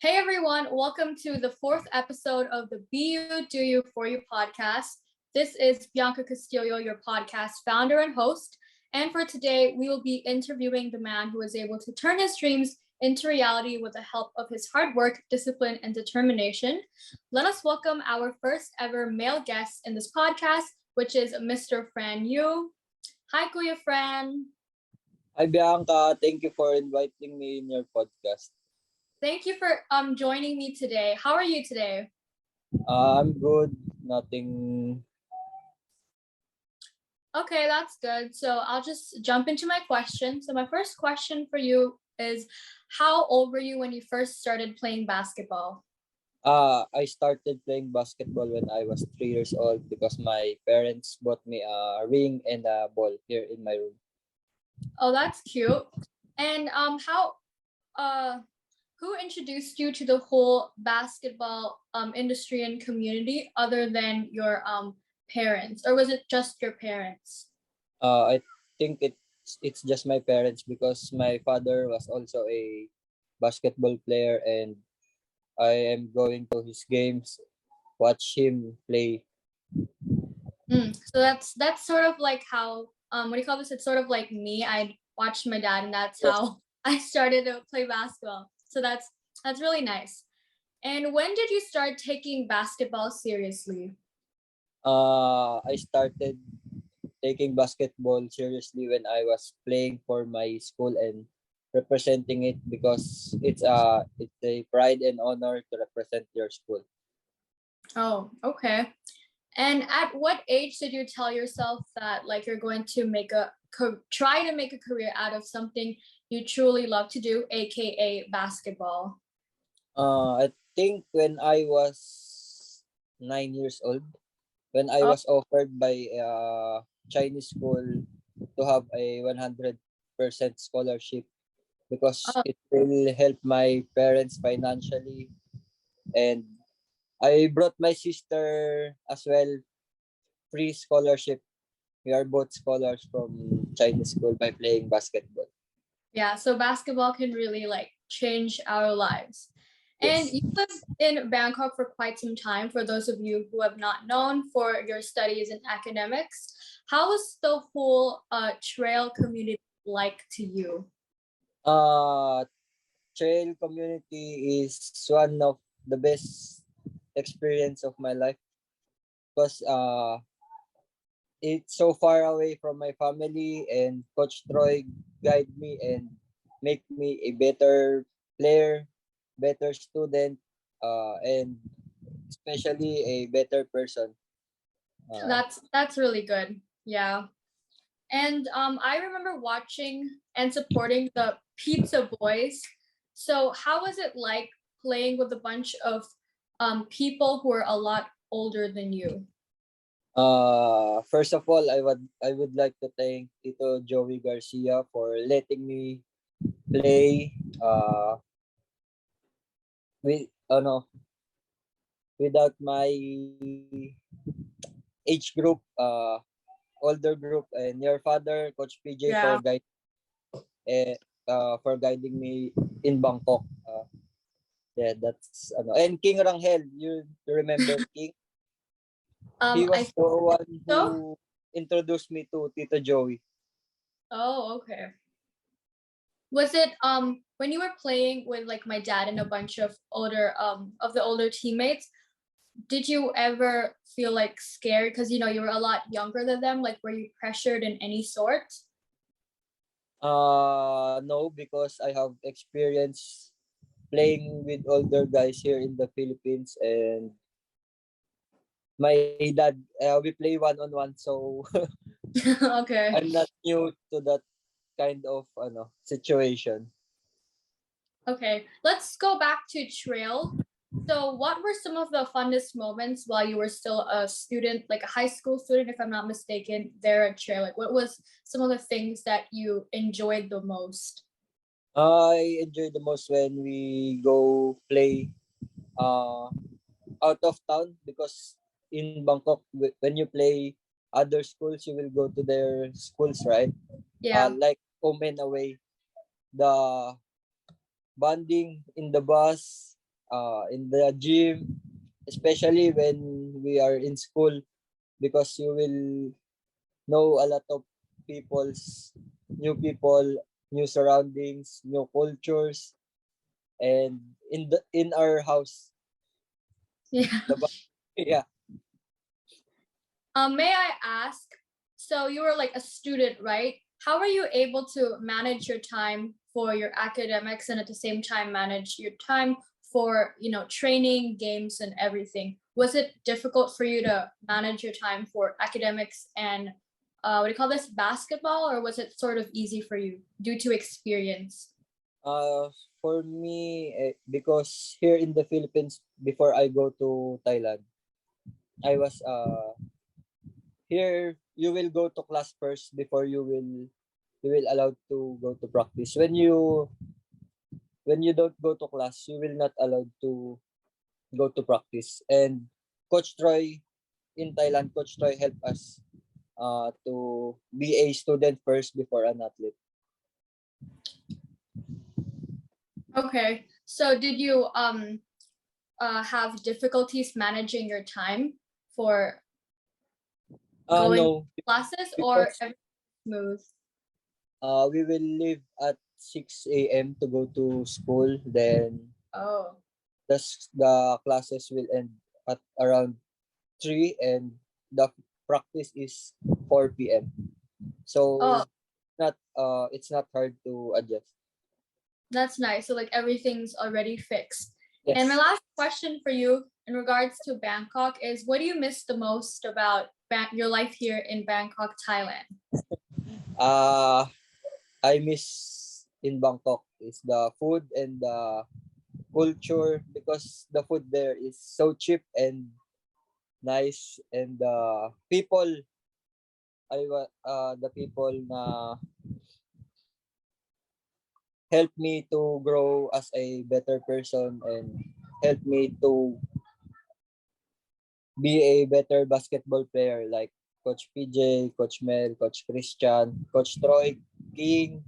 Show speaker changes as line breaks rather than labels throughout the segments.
Hey everyone, welcome to the fourth episode of the BEUDOU4U podcast. This is Bianca Castillo, your podcast founder and host. And for today, we will be interviewing the man who was able to turn his dreams into reality with the help of his hard work, discipline, and determination. Let us welcome our first ever male guest in this podcast, which is Mr. Fran Yu. Hi, Kuya Fran.
Hi Bianca, thank you for inviting me in your podcast.
Thank you for joining me today. How are you today?
I'm good. Nothing.
Okay, that's good. So I'll just jump into my question. So my first question for you is, how old were you when you first started playing basketball?
I started playing basketball when I was 3 years old because my parents bought me a ring and a ball here in my room.
Oh, that's cute. And who introduced you to the whole basketball industry and community other than your parents, or was it just your parents?
I think it's just my parents because my father was also a basketball player and I am going to his games, watch him play.
So that's sort of like how what do you call this? It's sort of like me. I watched my dad, and that's
Yes.
how I started to play basketball. So that's really nice. And when did you start taking basketball seriously?
I started taking basketball seriously when I was playing for my school and representing it because it's a pride and honor to represent your school.
Oh, okay. And at what age did you tell yourself that like you're going to try to make a career out of something you truly love to do, aka basketball?
I think when I was 9 years old, when I
Oh,
was offered by a Chinese school to have a 100% scholarship because
oh,
it will help my parents financially, and I brought my sister as well, free scholarship. We are both scholars from Chinese school by playing basketball.
yeah. So basketball can really like change our lives. And
Yes.
you lived in Bangkok for quite some time. For those of you who have not known for your studies and academics, how was the whole trail community like to you?
Uh, Trail community is one of the best experience of my life because it's so far away from my family, and Coach Troy guide me and make me a better player, better student, and especially a better person. Uh,
That's really good. Yeah. And I remember watching and supporting the Pizza Boys. So how was it like playing with a bunch of people who are a lot older than you?
First of all, I would like to thank Tito Joey Garcia for letting me play with without my age group, older group, and your father, Coach PJ,
Yeah.
eh, for guiding me in Bangkok. Yeah, that's and King Rangel. You remember King? He
I
was the one
so.
who introduced me to Tito Joey.
Oh, okay. Was it when you were playing with like my dad and a bunch of older teammates, did you ever feel like scared because you know you were a lot younger than them? Like were you pressured in any sort?
No, because I have experience playing with older guys here in the Philippines, and my dad, we play one-on-one, so
Okay.
I'm not new to that kind of situation.
Okay. Let's go back to trail. So what were some of the funnest moments while you were still a student, like a high school student, if I'm not mistaken, there at trail? Like what was some of the things that you enjoyed the most?
I enjoy the most when we go play uh, out of town because in Bangkok, when you play other schools, you will go to their schools, right?
Yeah.
Like home and away. The bonding in the bus, in the gym, especially when we are in school, because you will know a lot of people's people, new surroundings, new cultures, and in our house,
Yeah.
the yeah.
May I ask, so you were like a student, right? How were you able to manage your time for your academics and at the same time manage your time for, training, games, and everything? Was it difficult for you to manage your time for academics and what do you call this, basketball, or was it sort of easy for you due to experience?
Uh, for me, because here in the Philippines, before I go to Thailand, I was here. You will go to class first before you will allowed to go to practice. When you don't go to class, you will not allowed to go to practice. And Coach Troy in Thailand, Coach Troy helped us to be a student first before an athlete.
Okay. So did you have difficulties managing your time for going
No,
classes or
because
everything smooth?
we will leave at 6 a.m. to go to school. Then
Oh.
the classes will end at around 3, and the practice is 4 p.m.
Oh,
So it's not hard to adjust.
that's nice. So like everything's already fixed. And my
Yes.
last question for you in regards to Bangkok is what do you miss the most about your life here in Bangkok, Thailand?
Uh I miss in Bangkok is the food and the culture, because the food there is so cheap and nice, and the people the people na help me to grow as a better person and help me to be a better basketball player, like Coach PJ, Coach Mel, Coach Christian, Coach Troy, King,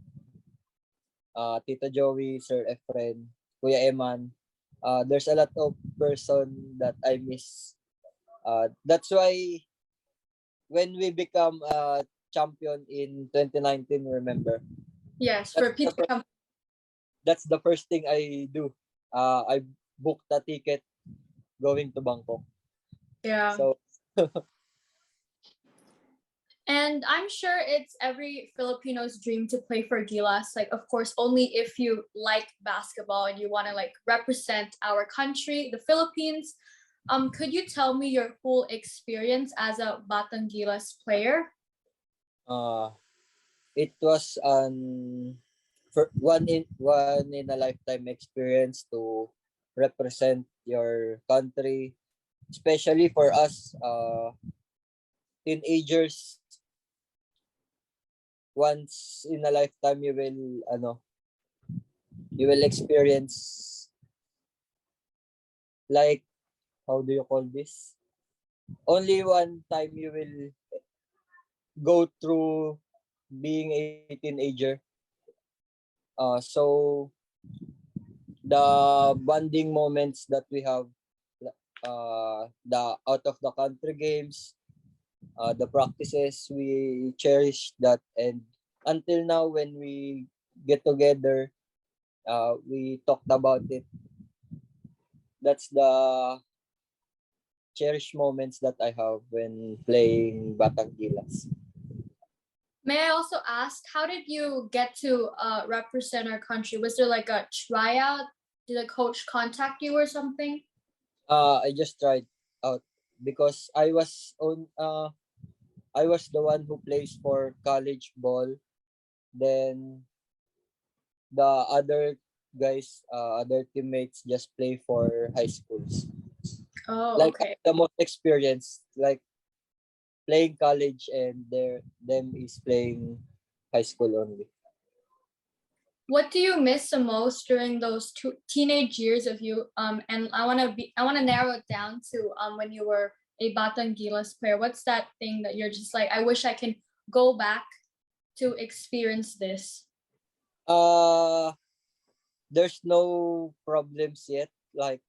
Tito Joey, Sir Efren, Kuya Eman. There's a lot of person that I miss. That's why when we become a champion in 2019, remember,
Yes,
that's
for
the
people to
first,
come.
that's the first thing I do. I booked a ticket going to Bangkok.
Yeah.
So
And I'm sure it's every Filipino's dream to play for Gilas. Like, of course, only if you like basketball and you want to like represent our country, the Philippines. Could you tell me your whole experience as a Batang Gilas player?
uh, it was one in a lifetime experience to represent your country, especially for us teenagers. Once in a lifetime, you will experience, like, how do you call this, only one time you will go through being a teenager. So the bonding moments that we have, the out of the country games, the practices, we cherish that. And until now, when we get together, we talked about it. That's the cherished moments that I have when playing Batang Gilas.
May I also ask, how did you get to represent our country? Was there like a tryout? Did a coach contact you or something?
I just tried out because I was the one who plays for college ball. Then the other teammates just play for high schools.
Oh,
Like,
okay.
the most experience, like playing college, and them is playing high school only.
What do you miss the most during those teenage years of you? And I wanna narrow it down to when you were a Batang Gilas player. What's that thing that you're just like, I wish I can go back to experience this?
Uh there's no problems yet. Like,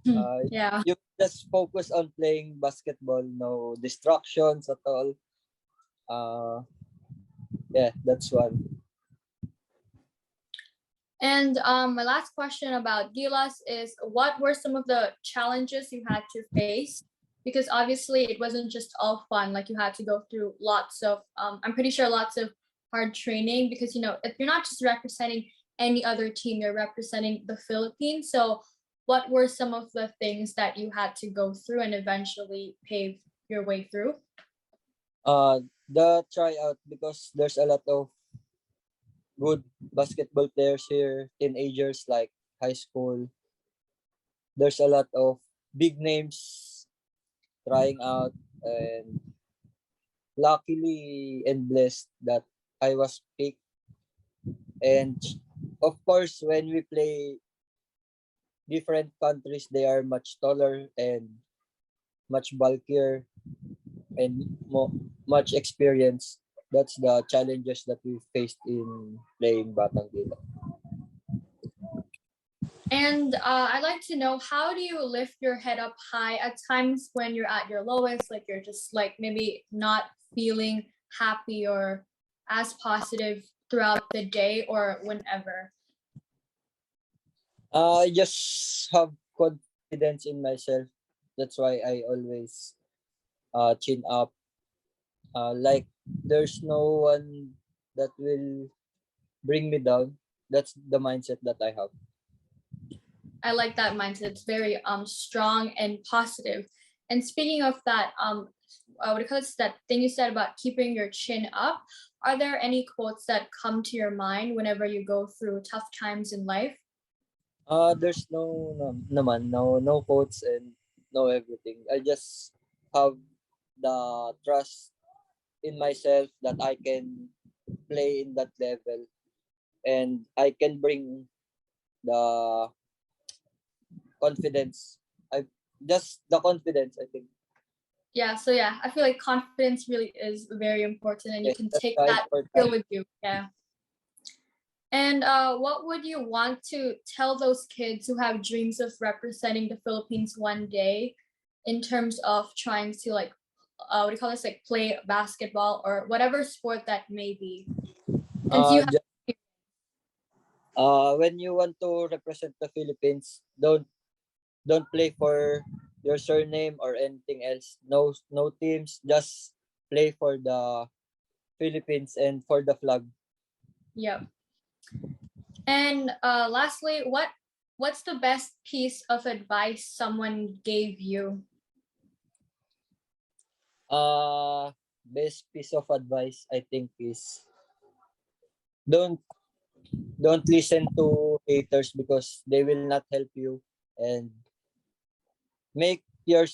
Yeah.
You just focus on playing basketball, no distractions at all. Uh, yeah, that's one.
And my last question about Gilas is what were some of the challenges you had to face? Because obviously it wasn't just all fun, like you had to go through lots of, I'm pretty sure lots of hard training because, you know, if you're not just representing any other team, you're representing the Philippines. So what were some of the things that you had to go through and eventually pave your way through?
The tryout, because there's a lot of good basketball players here, teenagers like high school. There's a lot of big names trying out, and luckily and blessed that I was picked. And of course, when we play different countries, they are much taller and much bulkier and much experience. That's the challenges that we faced in playing Batang Dila.
And I'd like to know, how do you lift your head up high at times when you're at your lowest, like you're just like maybe not feeling happy or as positive throughout the day or whenever?
I just have confidence in myself. That's why I always chin up. Like there's no one that will bring me down. That's the mindset that I have.
I like that mindset. It's very strong and positive. And speaking of that, what do you call it, that thing you said about keeping your chin up, are there any quotes that come to your mind whenever you go through tough times in life?
There's no quotes and no everything. I just have the trust in myself that I can play in that level, and I can bring the confidence. I just the confidence, I think.
Yeah, so yeah, I feel like confidence really is very important and you
Yes,
can
that's
take
the
that skill
important.
with you. Yeah. And what would you want to tell those kids who have dreams of representing the Philippines one day in terms of trying to like, what do you call this, like play basketball or whatever sport that may be? Since you
Uh,
have,
just, when you want to represent the Philippines, don't play for your surname or anything else. No teams. Just play for the Philippines and for the flag.
yeah. And lastly, what's the best piece of advice someone gave you?
Best piece of advice I think is don't don't listen to haters because they will not help you, and make your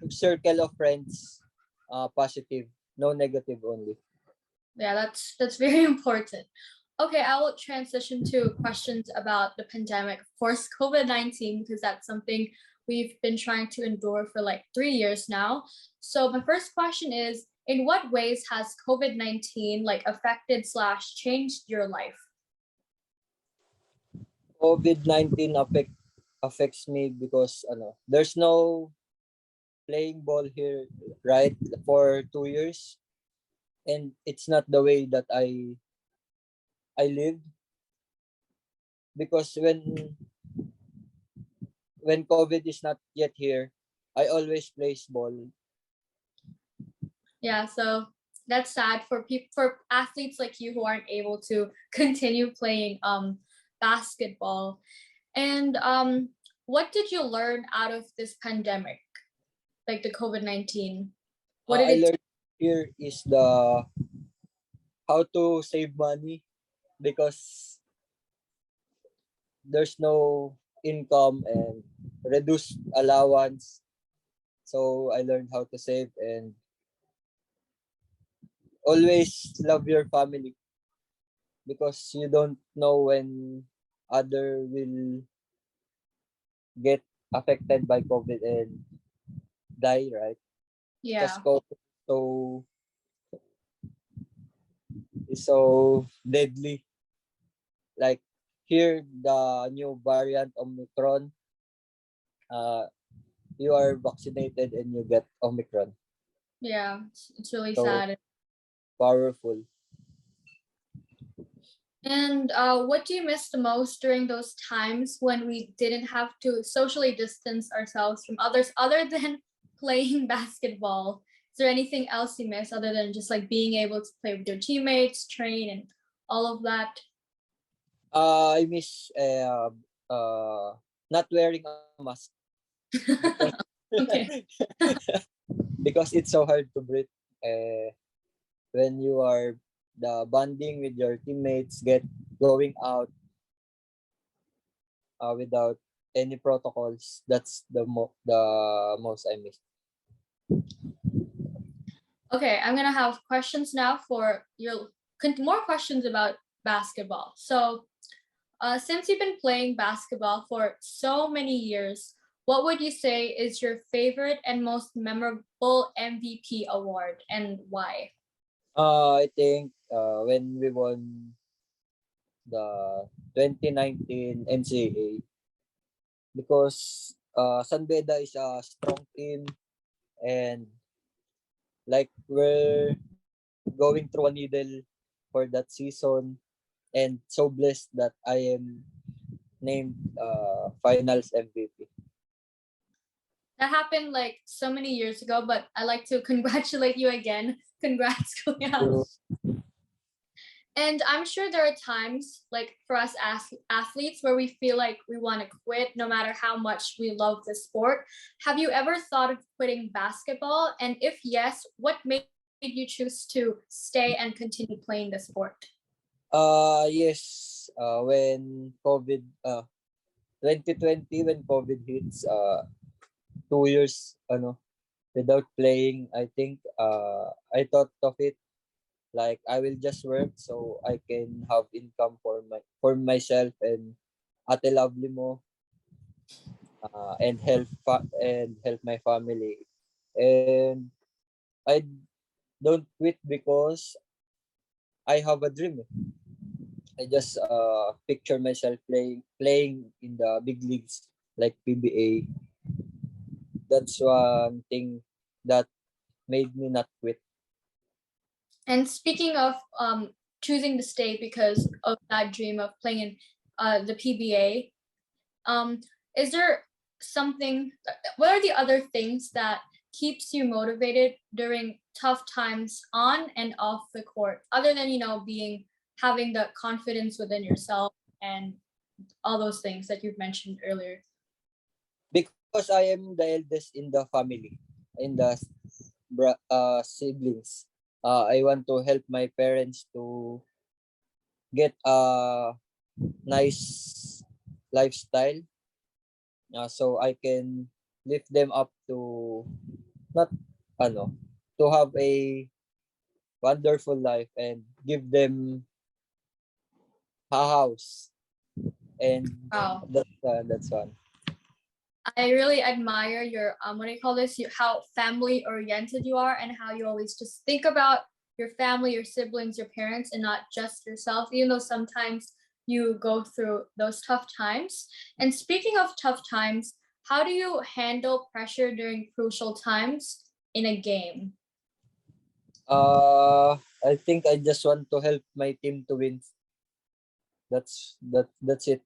circle of friends positive, no negative only.
Yeah, that's very important. Okay, I will transition to questions about the pandemic, of course, COVID-19, because that's something we've been trying to endure for like 3 years now. So my first question is, in what ways has COVID-19 like affected slash changed your life?
COVID-19 affects me because there's no playing ball here, right, for 2 years, and it's not the way that I live, because when COVID is not yet here, I always plays ball.
Yeah, so that's sad for people, for athletes like you who aren't able to continue playing basketball. And what did you learn out of this pandemic, like the COVID-19? What did
I
it?
learned here is the how to save money, because there's no income and reduced allowance. So I learned how to save and always love your family, because you don't know when other will get affected by COVID and die, right?
Yeah,
Because COVID so is so deadly. Like here, the new variant Omicron. uh, you are vaccinated and you get Omicron.
Yeah, it's really
So
sad.
powerful.
And what do you miss the most during those times when we didn't have to socially distance ourselves from others other than playing basketball? Is there anything else you miss other than just like being able to play with your teammates, train, and all of that?
I miss not wearing a mask because
Okay.
because it's so hard to breathe when you are the bonding with your teammates, get going out without any protocols. That's the most I miss.
Okay, I'm gonna have questions now for your more questions about basketball. So, since you've been playing basketball for so many years, what would you say is your favorite and most memorable MVP award and why?
I think when we won the 2019 NCAA, because San Beda is a strong team, and like we're going through a needle for that season, and so blessed that I am named finals MVP.
That happened like so many years ago, but I like to congratulate you again. Congrats, Kuya.
So,
And I'm sure there are times, like for us as athletes, where we feel like we want to quit no matter how much we love the sport. Have you ever thought of quitting basketball? And if yes, what made you choose to stay and continue playing the sport?
yes, when COVID, 2020, when COVID hits, 2 years, without playing, I think, I thought of it like I will just work so I can have income for myself and ate lovely mo, and help my family. And I don't quit because I have a dream. I just picture myself playing in the big leagues like PBA. That's one thing that made me not quit.
And speaking of choosing to stay because of that dream of playing in the PBA, um, is there something? What are the other things that keeps you motivated during tough times on and off the court, other than being having the confidence within yourself and all those things that you've mentioned earlier?
Because I am the eldest in the family, in the siblings. I want to help my parents to get a nice lifestyle, so I can lift them up to not ano to have a wonderful life and give them a house, and
Wow.
that's one.
I really admire your what do you call this? How family oriented you are, and how you always just think about your family, your siblings, your parents, and not just yourself. Even though sometimes you go through those tough times. And speaking of tough times, how do you handle pressure during crucial times in a game?
I think I just want to help my team to win. That's it.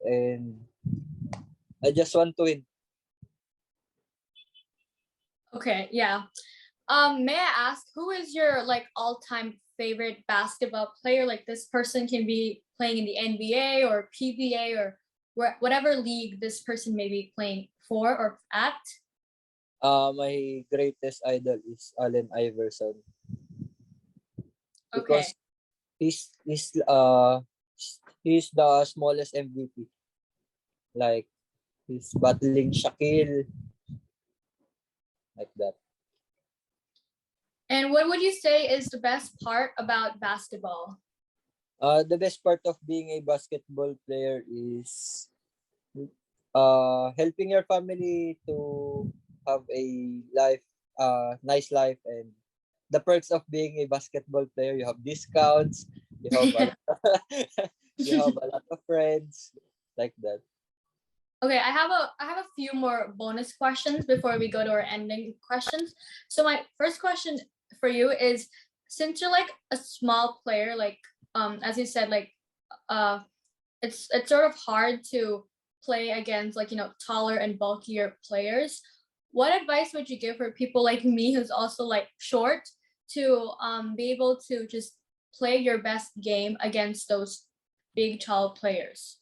And I just want to win.
Okay, yeah. May I ask who is your like all-time favorite basketball player? Like this person can be playing in the NBA or PBA or whatever league this person may be playing for or at.
My greatest idol is Allen Iverson
Okay.
because he's the smallest MVP. Like he's battling Shaquille like that.
And what would you say is the best part about basketball?
The best part of being a basketball player is helping your family to have a nice life, and the perks of being a basketball player. You have discounts, you have a, you have a lot of friends like that.
Okay, I have a few more bonus questions before we go to our ending questions. So my first question for you is, since you're like a small player, like as you said, like it's sort of hard to play against like taller and bulkier players. What advice would you give for people like me who's also like short to be able to just play your best game against those big tall players?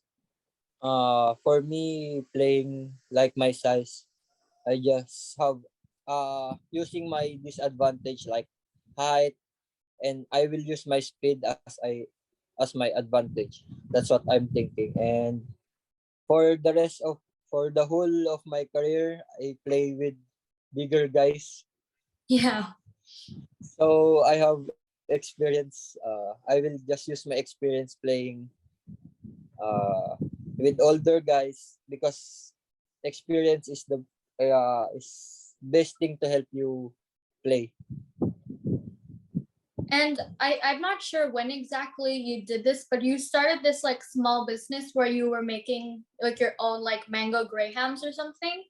For me, playing like my size, I just have using my disadvantage like height, and I will use my speed as my advantage. That's what I'm thinking. And for the rest of for the whole of my career, I play with bigger guys.
Yeah.
So I have experience. I will just use my experience playing uh, with older guys, because experience is the is best thing to help you play.
And I'm not sure when exactly you did this, but you started this like small business where you were making like your own like mango grahams or something.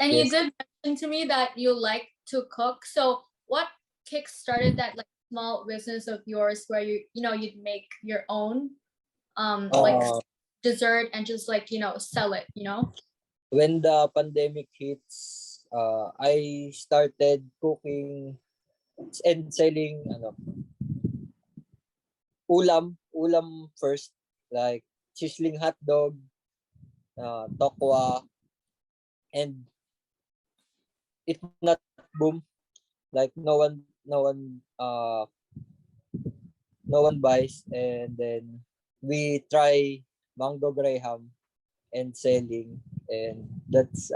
And you
Yes.
did mention to me that you like to cook. So what kick-started that like small business of yours where you'd make your own like
Uh,
dessert and just like sell it?
when the pandemic hits, I started cooking and selling ulam first, like sizzling hot dog, tokwa, and it not boom. Like no one buys, and then we try mango graham and selling, and that's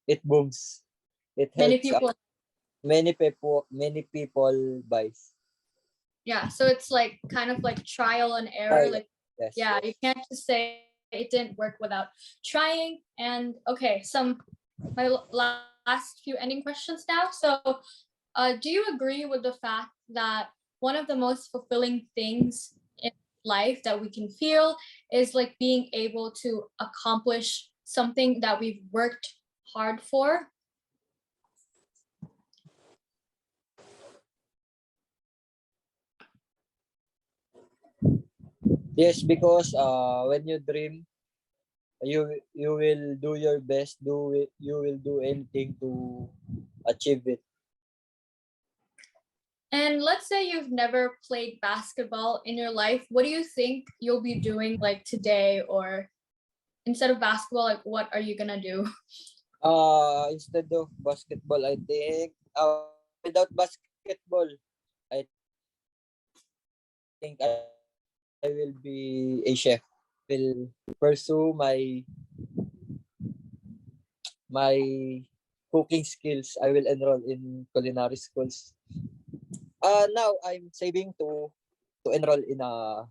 it booms. It
Many
helps
people.
many people buys.
Yeah, so it's like kind of like trial and error.
Yeah.
Like,
Yes.
yeah, you can't just say it didn't work without trying. And okay, my last few ending questions now. So, do you agree with the fact that one of the most fulfilling things in life that we can feel is like being able to accomplish something that we've worked hard for?
Yes, because when you dream, you will do your best. You will do anything to achieve it.
And let's say you've never played basketball in your life. What do you think you'll be doing like today? Or instead of basketball, like what are you gonna do?
Instead of basketball, I think without basketball, I think I will be a chef. Will pursue my cooking skills. I will enroll in culinary schools. Now I'm saving to enroll in a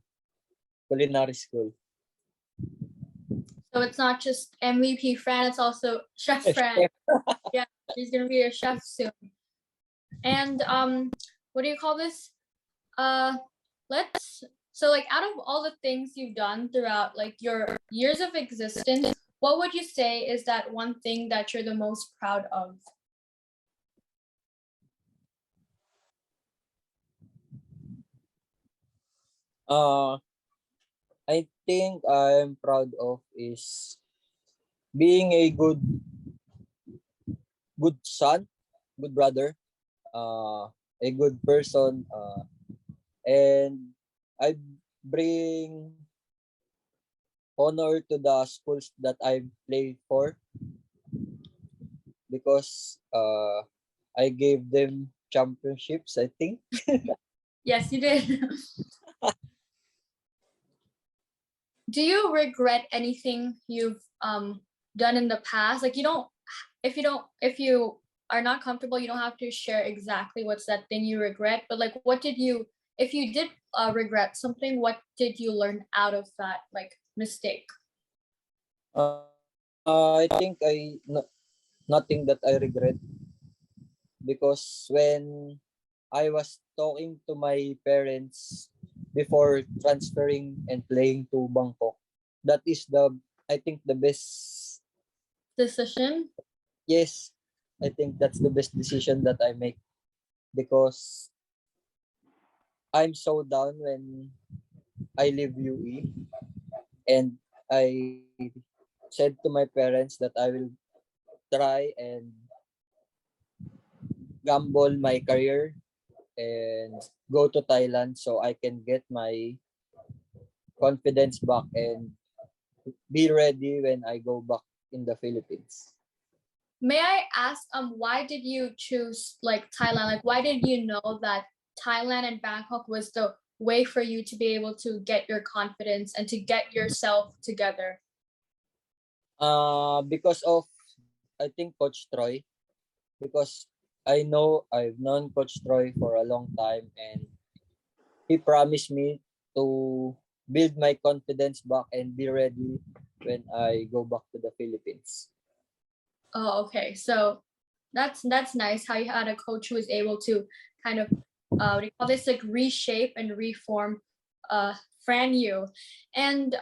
culinary school.
So it's not just MVP Fran, it's also Chef Fran. Yeah, she's gonna be a chef soon. And what do you call this? Uh let's so like out of all the things you've done throughout like your years of existence, what would you say is that one thing that you're the most proud of?
Uh, I think I'm proud of is being a good son, good brother, a good person, and I bring honor to the schools that I played for, because I gave them championships, I think.
Yes, you did. Do you regret anything you've done in the past? Like if you are not comfortable, you don't have to share exactly what's that thing you regret, but like what did you if you did regret something, what did you learn out of that like mistake?
Uh, I think nothing that I regret, because when I was talking to my parents before transferring and playing to Bangkok, that is the I think the best,
decision.
yes, I think that's the best decision that I make because I'm so down when I leave UE, and I said to my parents that I will try and gamble my career and go to Thailand so I can get my confidence back and be ready when I go back in the Philippines.
May I ask, why did you choose like Thailand? Like, why did you know that Thailand and Bangkok was the way for you to be able to get your confidence and to get yourself together?
Because of, I think, Coach Troy, because I've known Coach Troy for a long time, and he promised me to build my confidence back and be ready when I go back to the Philippines.
Oh, okay. So that's nice how you had a coach who was able to kind of what do you call this, like reshape and reform Fran Yu. And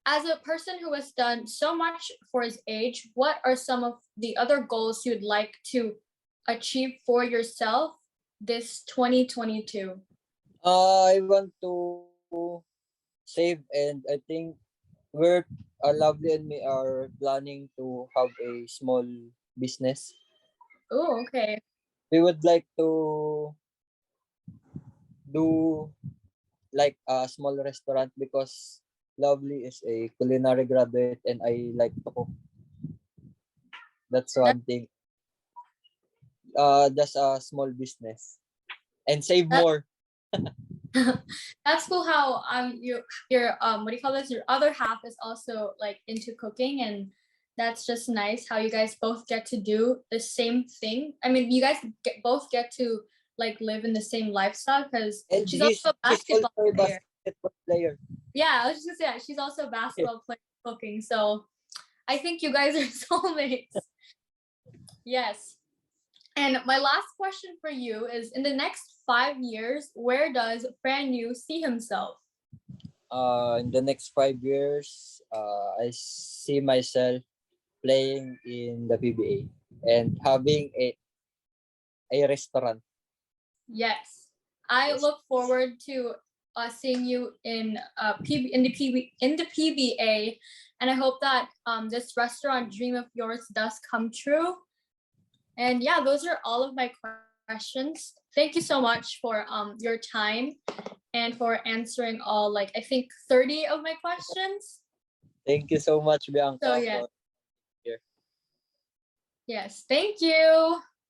as a person who has done so much for his age, what are some of the other goals you'd like to achieve for yourself this 2022?
I want to save, and I think we're Lovely and me are planning to have a small business.
Oh, okay.
We would like to do like a small restaurant because Lovely is a culinary graduate and I like to cook. That's
That,
one thing. Just a small business and save
that
more.
that's cool how your what do you call this? Your other half is also like into cooking, and that's just nice how you guys both get to do the same thing. I mean, you guys both get to like live in the same lifestyle because
And
she's also a
she's also
basketball
a
player.
basketball player.
Yeah, I was just gonna say that she's also a basketball player cooking. So I think you guys are soulmates. Yes. And my last question for you is, in the next 5 years, where does Fran Yu see himself?
In the next 5 years, I see myself playing in the PBA and having a restaurant.
Yes. I
Yes.
look forward to seeing you in in the PBA, and I hope that this restaurant dream of yours does come true. And yeah, those are all of my questions. Thank you so much for your time and for answering all, like, I think 30 of my questions.
Thank you so much,
So
Bianca,
yeah,
for here.
yes, thank you.